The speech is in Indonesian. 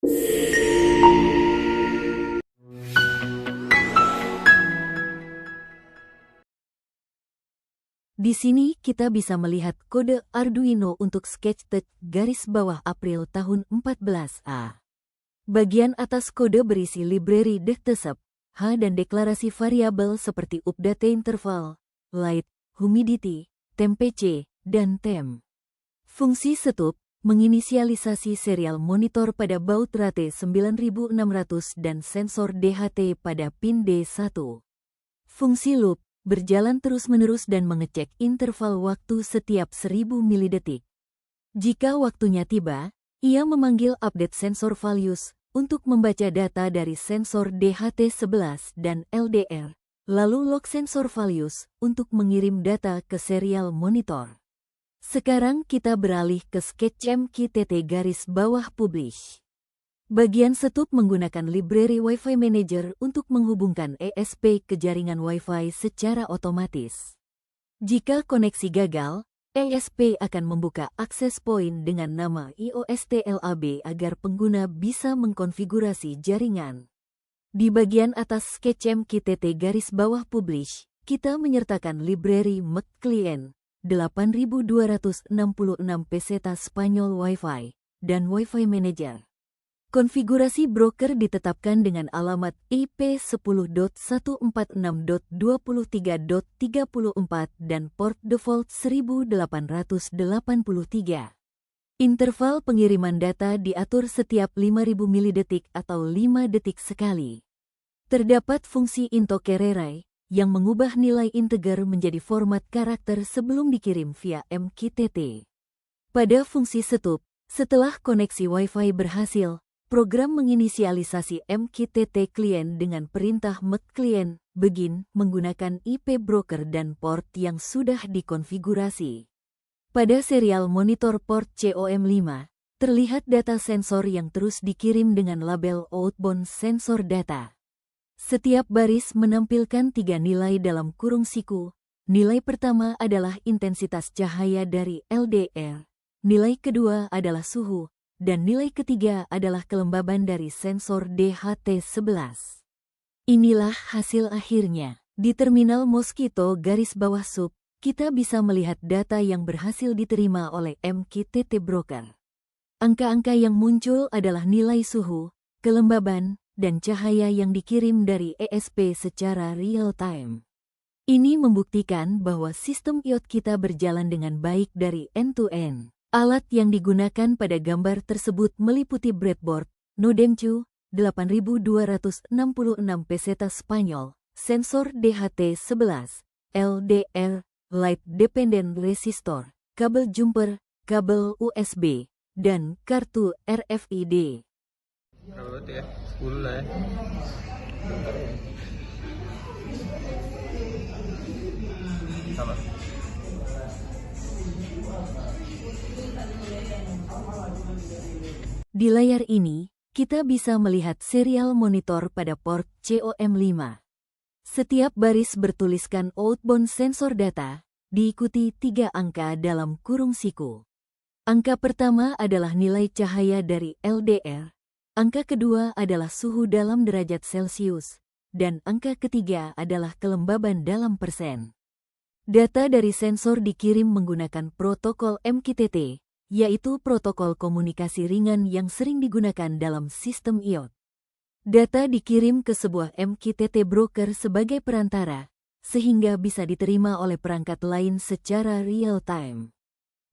Di sini kita bisa melihat kode Arduino untuk Sketchtouch April tahun 14A. Bagian atas kode berisi library DECTSUB, H dan deklarasi variabel seperti update interval, light, humidity, temperature, dan temp. Fungsi setup menginisialisasi serial monitor pada baut rate 9600 dan sensor DHT pada pin D1. Fungsi loop berjalan terus-menerus dan mengecek interval waktu setiap 1000 milidetik. Jika waktunya tiba, ia memanggil update sensor values untuk membaca data dari sensor DHT11 dan LDR, lalu log sensor values untuk mengirim data ke serial monitor. Sekarang kita beralih ke Sketch-MQTT_publish. Bagian setup menggunakan library Wi-Fi Manager untuk menghubungkan ESP ke jaringan Wi-Fi secara otomatis. Jika koneksi gagal, ESP akan membuka access point dengan nama IOSTLAB agar pengguna bisa mengkonfigurasi jaringan. Di bagian atas Sketch-MQTT_publish, kita menyertakan library MEC Client 8266 Peseta Spanyol Wi-Fi dan Wi-Fi Manager. Konfigurasi broker ditetapkan dengan alamat IP 10.146.23.34 dan port default 1883. Interval pengiriman data diatur setiap 5000 milidetik atau 5 detik sekali. Terdapat fungsi into_array yang mengubah nilai integer menjadi format karakter sebelum dikirim via MQTT. Pada fungsi setup, setelah koneksi Wi-Fi berhasil, program menginisialisasi MQTT Client dengan perintah MEC Client begin menggunakan IP broker dan port yang sudah dikonfigurasi. Pada serial monitor port COM5, terlihat data sensor yang terus dikirim dengan label outbound sensor data. Setiap baris menampilkan 3 nilai dalam kurung siku. Nilai pertama adalah intensitas cahaya dari LDR, nilai kedua adalah suhu, dan nilai ketiga adalah kelembaban dari sensor DHT11. Inilah hasil akhirnya. Di terminal Mosquito_sub, kita bisa melihat data yang berhasil diterima oleh MQTT Broker. Angka-angka yang muncul adalah nilai suhu, kelembaban, dan cahaya yang dikirim dari ESP secara real-time. Ini membuktikan bahwa sistem IoT kita berjalan dengan baik dari end-to-end. Alat yang digunakan pada gambar tersebut meliputi breadboard, NodeMCU, 8266 Peseta Spanyol, sensor DHT11, LDR, Light Dependent Resistor, kabel jumper, kabel USB, dan kartu RFID. Berapa ya? 10 lah ya. Sama. Di layar ini, kita bisa melihat serial monitor pada port COM5. Setiap baris bertuliskan outbound sensor data, diikuti 3 angka dalam kurung siku. Angka pertama adalah nilai cahaya dari LDR, angka kedua adalah suhu dalam derajat Celcius, dan angka ketiga adalah kelembaban dalam persen. Data dari sensor dikirim menggunakan protokol MQTT, yaitu protokol komunikasi ringan yang sering digunakan dalam sistem IoT. Data dikirim ke sebuah MQTT broker sebagai perantara, sehingga bisa diterima oleh perangkat lain secara real-time.